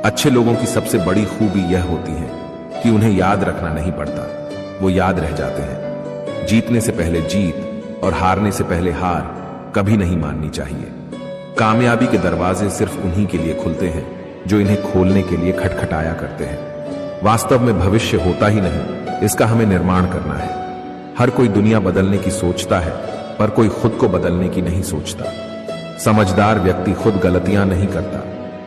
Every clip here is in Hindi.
अच्छे लोगों की सबसे बड़ी खूबी यह होती है कि उन्हें याद रखना नहीं पड़ता, वो याद रह जाते हैं। जीतने से पहले जीत और हारने से पहले हार कभी नहीं माननी चाहिए। कामयाबी के दरवाजे सिर्फ उन्हीं के लिए खुलते हैं जो इन्हें खोलने के लिए खटखटाया करते हैं। वास्तव में भविष्य होता ही नहीं, इसका हमें निर्माण करना है। हर कोई दुनिया बदलने की सोचता है, पर कोई खुद को बदलने की नहीं सोचता। समझदार व्यक्ति खुद गलतियां नहीं करता,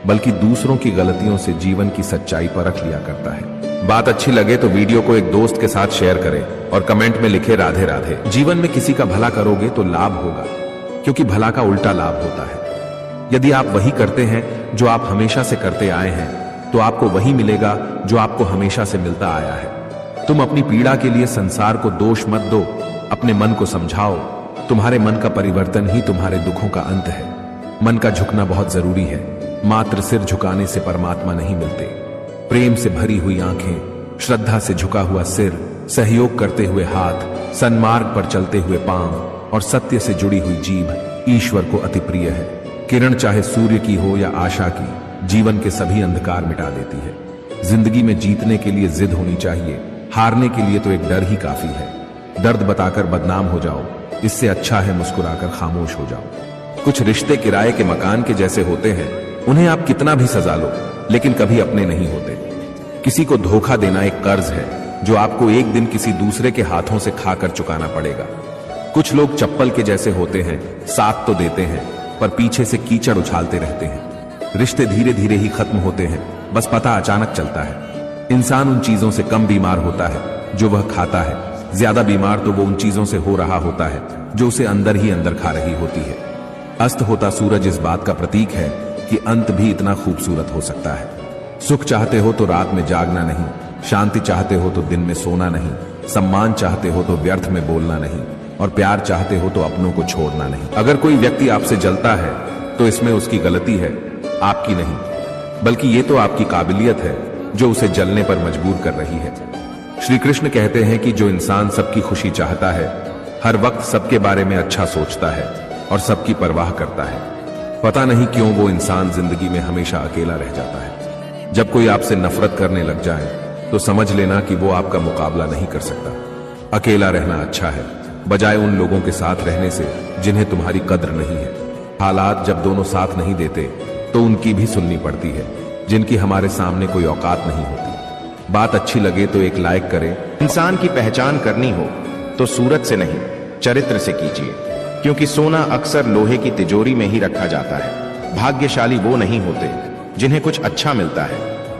बल्कि दूसरों की गलतियों से जीवन की सच्चाई परख लिया करता है। बात अच्छी लगे तो वीडियो को एक दोस्त के साथ शेयर करें और कमेंट में लिखे राधे राधे। जीवन में किसी का भला करोगे तो लाभ होगा, क्योंकि भला का उल्टा लाभ होता है। यदि आप वही करते हैं जो आप हमेशा से करते आए हैं, तो आपको वही मिलेगा जो आपको हमेशा से मिलता आया है। तुम अपनी पीड़ा के लिए संसार को दोष मत दो, अपने मन को समझाओ। तुम्हारे मन का परिवर्तन ही तुम्हारे दुखों का अंत है। मन का झुकना बहुत जरूरी है, मात्र सिर झुकाने से परमात्मा नहीं मिलते। प्रेम से भरी हुई आंखें, श्रद्धा से झुका हुआ सिर, सहयोग करते हुए हाथ, सन्मार्ग पर चलते हुए पांव और सत्य से जुड़ी हुई जीभ ईश्वर को अति प्रिय है। किरण चाहे सूर्य की हो या आशा की, जीवन के सभी अंधकार मिटा देती है। जिंदगी में जीतने के लिए जिद होनी चाहिए, हारने के लिए तो एक डर ही काफी है। दर्द बताकर बदनाम हो जाओ, इससे अच्छा है मुस्कुराकर खामोश हो जाओ। कुछ रिश्ते किराए के मकान के जैसे होते हैं, उन्हें आप कितना भी सजा लो, लेकिन कभी अपने नहीं होते। किसी को धोखा देना एक कर्ज है जो आपको एक दिन किसी दूसरे के हाथों से खाकर चुकाना पड़ेगा। कुछ लोग चप्पल के जैसे होते हैं, साथ तो देते हैं पर पीछे से कीचड़ उछालते रहते हैं। रिश्ते धीरे धीरे ही खत्म होते हैं, बस पता अचानक चलता है। इंसान उन चीजों से कम बीमार होता है जो वह खाता है, ज्यादा बीमार तो वो उन चीजों से हो रहा होता है जो उसे अंदर ही अंदर खा रही होती है। अस्त होता सूरज इस बात का प्रतीक है कि अंत भी इतना खूबसूरत हो सकता है। सुख चाहते हो तो रात में जागना नहीं, शांति चाहते हो तो दिन में सोना नहीं, सम्मान चाहते हो तो व्यर्थ में बोलना नहीं, और प्यार चाहते हो तो अपनों को छोड़ना नहीं। अगर कोई व्यक्ति आपसे जलता है तो इसमें उसकी गलती है, आपकी नहीं, बल्कि ये तो आपकी काबिलियत है जो उसे जलने पर मजबूर कर रही है। श्री कृष्ण कहते हैं कि जो इंसान सबकी खुशी चाहता है, हर वक्त सबके बारे में अच्छा सोचता है और सबकी परवाह करता है, पता नहीं क्यों वो इंसान जिंदगी में हमेशा अकेला रह जाता है। जब कोई आपसे नफरत करने लग जाए तो समझ लेना कि वो आपका मुकाबला नहीं कर सकता। अकेला रहना अच्छा है, बजाय उन लोगों के साथ रहने से जिन्हें तुम्हारी कद्र नहीं है। हालात जब दोनों साथ नहीं देते तो उनकी भी सुननी पड़ती है, जिनकी हमारे सामने कोई औकात नहीं होती। बात अच्छी लगे तो एक लाइक करें। इंसान की पहचान करनी हो तो सूरत से नहीं, चरित्र से कीजिए, क्योंकि सोना अक्सर लोहे की तिजोरी में ही रखा जाता है। भाग्यशाली वो नहीं होते जिन्हें कुछ अच्छा मिलता है,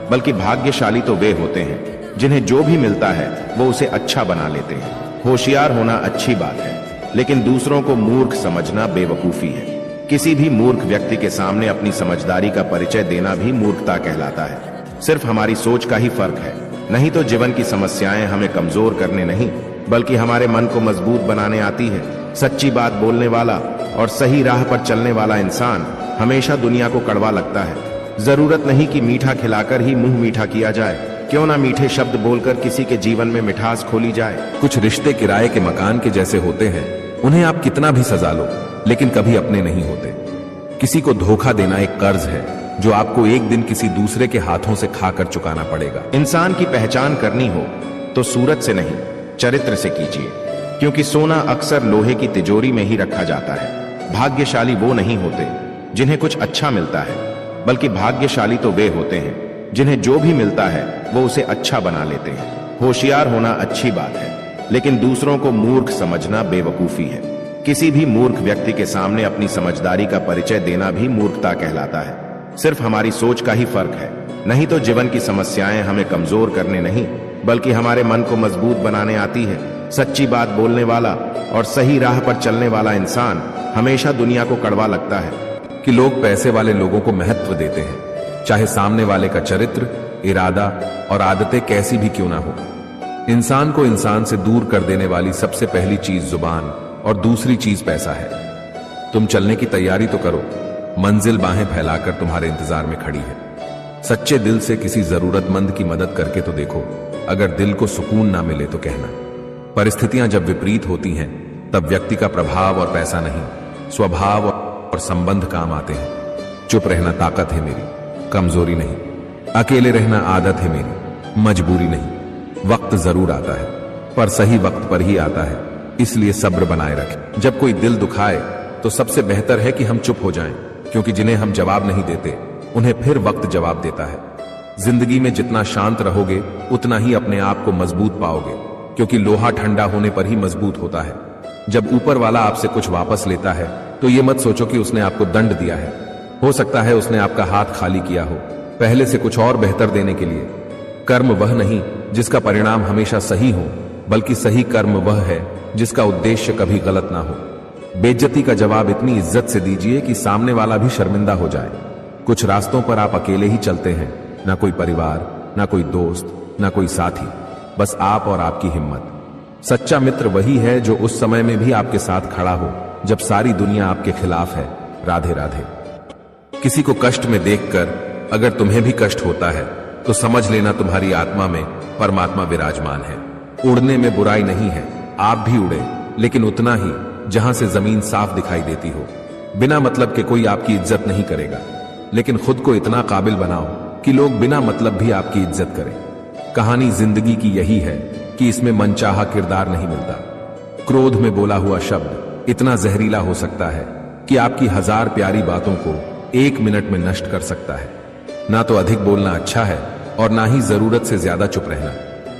बल्कि भाग्यशाली तो वे होते हैं जिन्हें जो भी मिलता है वो उसे अच्छा बना लेते हैं। होशियार होना अच्छी बात है, लेकिन दूसरों को मूर्ख समझना बेवकूफी है। किसी भी मूर्ख व्यक्ति के सामने अपनी समझदारी का परिचय देना भी मूर्खता कहलाता है। सिर्फ हमारी सोच का ही फर्क है, नहीं तो जीवन की समस्याएं हमें कमजोर करने नहीं, बल्कि हमारे मन को मजबूत बनाने आती है। सच्ची बात बोलने वाला और सही राह पर चलने वाला इंसान हमेशा दुनिया को कड़वा लगता है। जरूरत नहीं कि मीठा खिलाकर ही मुंह मीठा किया जाए, क्यों ना मीठे शब्द बोलकर किसी के जीवन में मिठास खोली जाए। कुछ रिश्ते किराए के मकान के जैसे होते हैं, उन्हें आप कितना भी सजा लो, लेकिन कभी अपने नहीं होते। किसी को धोखा देना एक कर्ज है जो आपको एक दिन किसी दूसरे के हाथों से खाकर चुकाना पड़ेगा। इंसान की पहचान करनी हो तो सूरत से नहीं, चरित्र से कीजिए, क्योंकि सोना अक्सर लोहे की तिजोरी में ही रखा जाता है। भाग्यशाली वो नहीं होते जिन्हें कुछ अच्छा मिलता है, बल्कि भाग्यशाली तो वे होते हैं जिन्हें जो भी मिलता है वो उसे अच्छा बना लेते हैं। होशियार होना अच्छी बात है, लेकिन दूसरों को मूर्ख समझना बेवकूफी है। किसी भी मूर्ख व्यक्ति के सामने अपनी समझदारी का परिचय देना भी मूर्खता कहलाता है। सिर्फ हमारी सोच का ही फर्क है, नहीं तो जीवन की समस्याएं हमें कमजोर करने नहीं, बल्कि हमारे मन को मजबूत बनाने आती है। सच्ची बात बोलने वाला और सही राह पर चलने वाला इंसान हमेशा दुनिया को कड़वा लगता है। कि लोग पैसे वाले लोगों को महत्व देते हैं, चाहे सामने वाले का चरित्र, इरादा और आदतें कैसी भी क्यों ना हो। इंसान को इंसान से दूर कर देने वाली सबसे पहली चीज जुबान और दूसरी चीज पैसा है। तुम चलने की तैयारी तो करो, मंजिल बाहें फैलाकर तुम्हारे इंतजार में खड़ी है। सच्चे दिल से किसी जरूरतमंद की मदद करके तो देखो, अगर दिल को सुकून ना मिले तो कहना। परिस्थितियां जब विपरीत होती हैं, तब व्यक्ति का प्रभाव और पैसा नहीं, स्वभाव और संबंध काम आते हैं। चुप रहना ताकत है मेरी, कमजोरी नहीं। अकेले रहना आदत है मेरी, मजबूरी नहीं। वक्त जरूर आता है, पर सही वक्त पर ही आता है, इसलिए सब्र बनाए रखें। जब कोई दिल दुखाए तो सबसे बेहतर है कि हम चुप हो जाएं, क्योंकि जिन्हें हम जवाब नहीं देते उन्हें फिर वक्त जवाब देता है। जिंदगी में जितना शांत रहोगे उतना ही अपने आप को मजबूत पाओगे, क्योंकि लोहा ठंडा होने पर ही मजबूत होता है। जब ऊपर वाला आपसे कुछ वापस लेता है तो ये मत सोचो कि उसने आपको दंड दिया है। हो सकता है उसने आपका हाथ खाली किया हो, पहले से कुछ और बेहतर देने के लिए। कर्म वह नहीं जिसका परिणाम हमेशा सही हो, बल्कि सही कर्म वह है जिसका उद्देश्य कभी गलत ना हो। बेइज्जती का जवाब इतनी इज्जत से दीजिए कि सामने वाला भी शर्मिंदा हो जाए। कुछ रास्तों पर आप अकेले ही चलते हैं, ना कोई परिवार, ना कोई दोस्त, ना कोई साथी, बस आप और आपकी हिम्मत। सच्चा मित्र वही है जो उस समय में भी आपके साथ खड़ा हो जब सारी दुनिया आपके खिलाफ है। राधे राधे। किसी को कष्ट में देखकर अगर तुम्हें भी कष्ट होता है तो समझ लेना तुम्हारी आत्मा में परमात्मा विराजमान है। उड़ने में बुराई नहीं है, आप भी उड़े, लेकिन उतना ही जहां से जमीन साफ दिखाई देती हो। बिना मतलब के कोई आपकी इज्जत नहीं करेगा, लेकिन खुद को इतना काबिल बनाओ कि लोग बिना मतलब भी आपकी इज्जत करें। कहानी जिंदगी की यही है कि इसमें मनचाहा किरदार नहीं मिलता। क्रोध में बोला हुआ शब्द इतना जहरीला हो सकता है कि आपकी 1000 प्यारी बातों को 1 मिनट में नष्ट कर सकता है। ना तो अधिक बोलना अच्छा है और ना ही जरूरत से ज्यादा चुप रहना।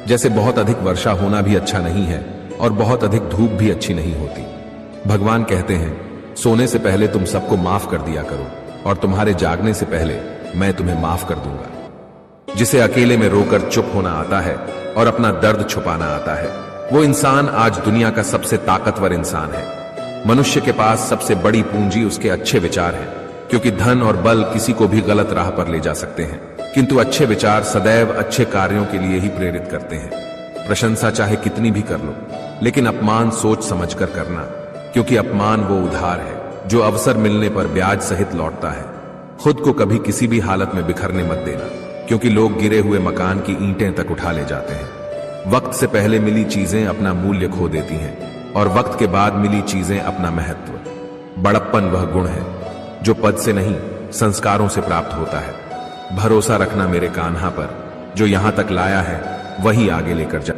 जैसे बहुत अधिक वर्षा होना भी अच्छा नहीं है और बहुत अधिक धूप भी अच्छी नहीं होती। भगवान कहते हैं, सोने से पहले तुम सबको माफ कर दिया करो और तुम्हारे जागने से पहले मैं तुम्हें माफ कर दूंगा। जिसे अकेले में रोकर चुप होना आता है और अपना दर्द छुपाना आता है, वो इंसान आज दुनिया का सबसे ताकतवर इंसान है। मनुष्य के पास सबसे बड़ी पूंजी उसके अच्छे विचार हैं, क्योंकि धन और बल किसी को भी गलत राह पर ले जा सकते हैं, किंतु अच्छे विचार सदैव अच्छे कार्यों के लिए ही प्रेरित करते हैं। प्रशंसा चाहे कितनी भी कर लो, लेकिन अपमान सोच समझ कर करना, क्योंकि अपमान वो उधार है जो अवसर मिलने पर ब्याज सहित लौटता है। खुद को कभी किसी भी हालत में बिखरने मत देना, क्योंकि लोग गिरे हुए मकान की ईंटें तक उठा ले जाते हैं। वक्त से पहले मिली चीजें अपना मूल्य खो देती हैं और वक्त के बाद मिली चीजें अपना महत्व। बड़प्पन वह गुण है जो पद से नहीं संस्कारों से प्राप्त होता है। भरोसा रखना मेरे कान्हा पर, जो यहां तक लाया है वही आगे लेकर जा।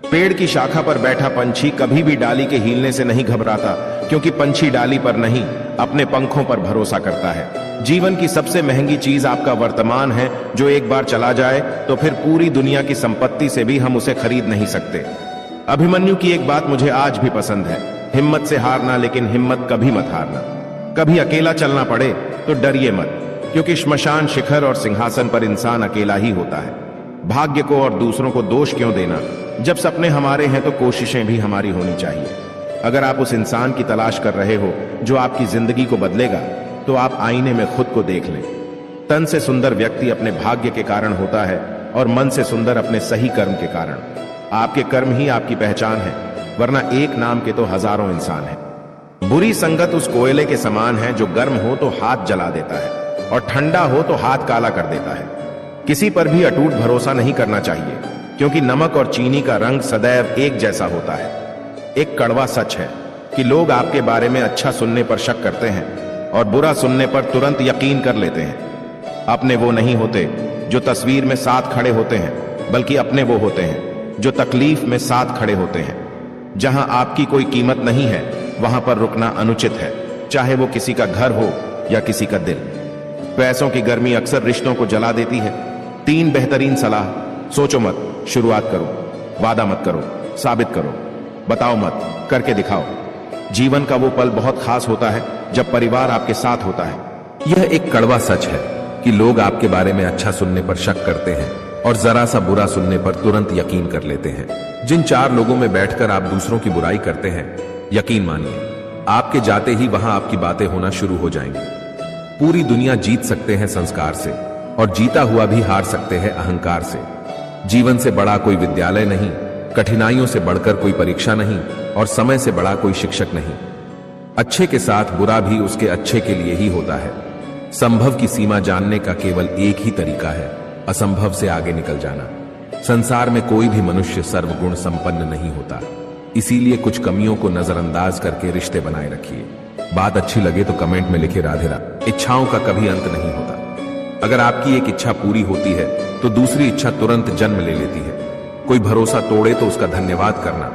पेड़ की शाखा पर बैठा पंछी कभी भी डाली के हिलने से नहीं घबराता, क्योंकि पंछी डाली पर नहीं अपने पंखों पर भरोसा करता है। जीवन की सबसे महंगी चीज आपका वर्तमान है, जो एक बार चला जाए तो फिर पूरी दुनिया की संपत्ति से भी हम उसे खरीद नहीं सकते। अभिमन्यु की एक बात मुझे आज भी पसंद है, हिम्मत से हारना, लेकिन हिम्मत कभी मत हारना। कभी अकेला चलना पड़े तो डरिए मत, क्योंकि श्मशान शिखर और सिंहासन पर इंसान अकेला ही होता है। भाग्य को और दूसरों को दोष क्यों देना? जब सपने हमारे हैं तो कोशिशें भी हमारी होनी चाहिए। अगर आप उस इंसान की तलाश कर रहे हो जो आपकी जिंदगी को बदलेगा, तो आप आईने में खुद को देख लें। तन से सुंदर व्यक्ति अपने भाग्य के कारण होता है और मन से सुंदर अपने सही कर्म के कारण। आपके कर्म ही आपकी पहचान है, वरना एक नाम के तो हजारों इंसान हैं। बुरी संगत उस कोयले के समान है जो गर्म हो तो हाथ जला देता है और ठंडा हो तो हाथ काला कर देता है। किसी पर भी अटूट भरोसा नहीं करना चाहिए, क्योंकि नमक और चीनी का रंग सदैव एक जैसा होता है। एक कड़वा सच है कि लोग आपके बारे में अच्छा सुनने पर शक करते हैं और बुरा सुनने पर तुरंत यकीन कर लेते हैं। अपने वो नहीं होते जो तस्वीर में साथ खड़े होते हैं, बल्कि अपने वो होते हैं जो तकलीफ में साथ खड़े होते हैं। जहां आपकी कोई कीमत नहीं है, वहां पर रुकना अनुचित है, चाहे वो किसी का घर हो या किसी का दिल। पैसों की गर्मी अक्सर रिश्तों को जला देती है। 3 बेहतरीन सलाह: सोचो मत, शुरुआत करो, वादा मत करो, साबित करो, बताओ मत, करके दिखाओ। जीवन का वो पल बहुत खास होता है जब परिवार आपके साथ होता है। यह एक कड़वा सच है कि लोग आपके बारे में अच्छा सुनने पर शक करते हैं और जरा सा बुरा सुनने पर तुरंत यकीन कर लेते हैं। जिन 4 लोगों में बैठकर आप दूसरों की बुराई करते हैं, यकीन मानिए आपके जाते ही वहां आपकी बातें होना शुरू हो जाएंगी। पूरी दुनिया जीत सकते हैं संस्कार से, और जीता हुआ भी हार सकते हैं अहंकार से। जीवन से बड़ा कोई विद्यालय नहीं, कठिनाइयों से बढ़कर कोई परीक्षा नहीं, और समय से बड़ा कोई शिक्षक नहीं। अच्छे के साथ बुरा भी उसके अच्छे के लिए ही होता है। संभव की सीमा जानने का केवल एक ही तरीका है, असंभव से आगे निकल जाना। संसार में कोई भी मनुष्य सर्वगुण संपन्न नहीं होता, इसीलिए कुछ कमियों को नजरअंदाज करके रिश्ते बनाए रखिए। बात अच्छी लगे तो कमेंट में लिखे राधे राधे। इच्छाओं का कभी अंत नहीं होता। अगर आपकी एक इच्छा पूरी होती है तो दूसरी इच्छा तुरंत जन्म ले लेती है। कोई भरोसा तोड़े तो उसका धन्यवाद करना,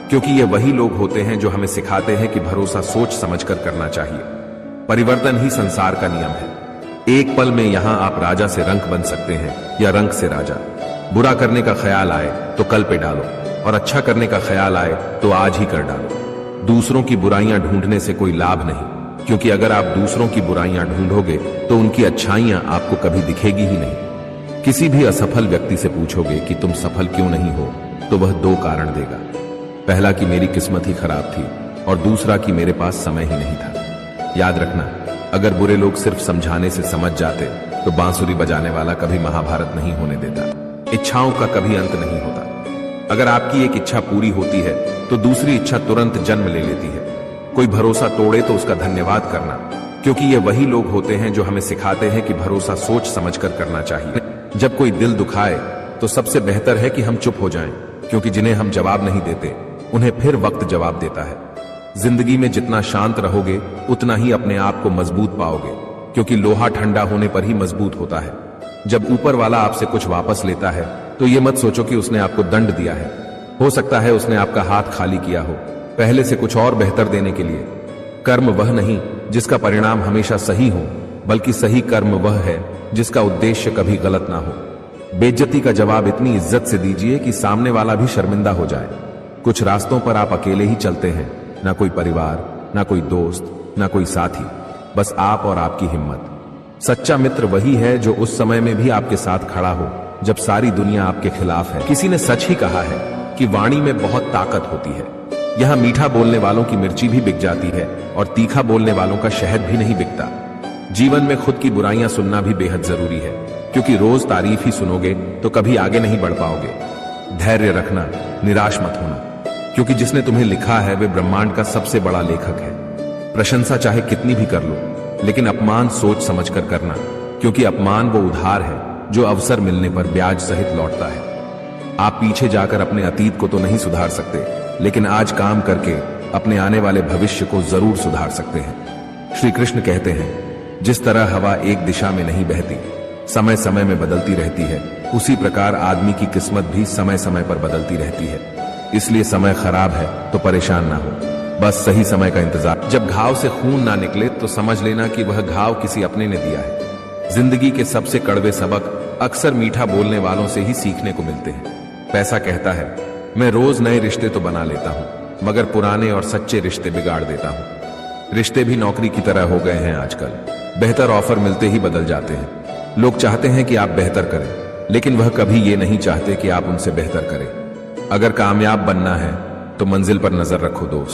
क्योंकि ये वही लोग होते हैं जो हमें सिखाते हैं कि भरोसा सोच समझकर करना चाहिए। परिवर्तन ही संसार का नियम है। एक पल में यहां आप राजा से रंक बन सकते हैं या रंक से राजा। बुरा करने का ख्याल आए तो कल पे डालो, और अच्छा करने का ख्याल आए तो आज ही कर डालो। दूसरों की बुराइयां ढूंढने से कोई लाभ नहीं, क्योंकि अगर आप दूसरों की बुराइयां ढूंढोगे तो उनकी अच्छाइयां आपको कभी दिखेगी ही नहीं। किसी भी असफल व्यक्ति से पूछोगे कि तुम सफल क्यों नहीं हो, तो वह दो कारण देगा। पहला कि मेरी किस्मत ही खराब थी, और दूसरा कि मेरे पास समय ही नहीं था। याद रखना, अगर बुरे लोग सिर्फ समझाने से समझ जाते तो बांसुरी बजाने वाला कभी महाभारत नहीं होने देता। इच्छाओं का कभी अंत नहीं होता। अगर आपकी एक इच्छा पूरी होती है तो दूसरी इच्छा तुरंत जन्म ले लेती है। कोई भरोसा तोड़े तो उसका धन्यवाद करना, क्योंकि ये वही लोग होते हैं जो हमें सिखाते हैं कि भरोसा सोच समझकर करना चाहिए। जब कोई दिल दुखाए तो सबसे बेहतर है कि हम चुप हो जाएं, क्योंकि जिन्हें हम जवाब नहीं देते उन्हें फिर वक्त जवाब देता है। जिंदगी में जितना शांत रहोगे उतना ही अपने आप को मजबूत पाओगे, क्योंकि लोहा ठंडा होने पर ही मजबूत होता है। जब ऊपर वाला आपसे कुछ वापस लेता है तो ये मत सोचो कि उसने आपको दंड दिया है। हो सकता है उसने आपका हाथ खाली किया हो, पहले से कुछ और बेहतर देने के लिए। कर्म वह नहीं जिसका परिणाम हमेशा सही हो, बल्कि सही कर्म वह है जिसका उद्देश्य कभी गलत ना हो। बेइज्जती का जवाब इतनी इज्जत से दीजिए कि सामने वाला भी शर्मिंदा हो जाए। कुछ रास्तों पर आप अकेले ही चलते हैं, ना कोई परिवार, ना कोई दोस्त, ना कोई साथी, बस आप और आपकी हिम्मत। सच्चा मित्र वही है जो उस समय में भी आपके साथ खड़ा हो जब सारी दुनिया आपके खिलाफ है। किसी ने सच ही कहा है कि वाणी में बहुत ताकत होती है। यहां मीठा बोलने वालों की मिर्ची भी बिक जाती है और तीखा बोलने वालों का शहद भी नहीं बिकता। जीवन में खुद की बुराइयां सुनना भी बेहद जरूरी है, क्योंकि रोज तारीफ ही सुनोगे तो कभी आगे नहीं बढ़ पाओगे। धैर्य रखना, निराश मत होना, क्योंकि जिसने तुम्हें लिखा है वे ब्रह्मांड का सबसे बड़ा लेखक है। प्रशंसा चाहे कितनी भी कर लो, लेकिन अपमान सोच समझकर करना, क्योंकि अपमान वो उधार है जो अवसर मिलने पर ब्याज सहित लौटता है। आप पीछे जाकर अपने अतीत को तो नहीं सुधार सकते, लेकिन आज काम करके अपने आने वाले भविष्य को जरूर सुधार सकते हैं। श्री कृष्ण कहते हैं, जिस तरह हवा एक दिशा में नहीं बहती, समय समय में बदलती रहती है, उसी प्रकार आदमी की किस्मत भी समय समय पर बदलती रहती है। इसलिए समय खराब है तो परेशान ना हो, बस सही समय का इंतजार। जब घाव से खून ना निकले तो समझ लेना कि वह घाव किसी अपने ने दिया है। जिंदगी के सबसे कड़वे सबक अक्सर मीठा बोलने वालों से ही सीखने को मिलते हैं। पैसा कहता है, मैं रोज नए रिश्ते तो बना लेता हूं, मगर पुराने और सच्चे रिश्ते बिगाड़ देता हूं। रिश्ते भी नौकरी की तरह हो गए हैं आजकल, बेहतर ऑफर मिलते ही बदल जाते हैं। लोग चाहते हैं कि आप बेहतर करें, लेकिन वह कभी ये नहीं चाहते कि आप उनसे बेहतर करें। अगर कामयाब बनना है तो मंजिल पर नजर रखो दोस्त।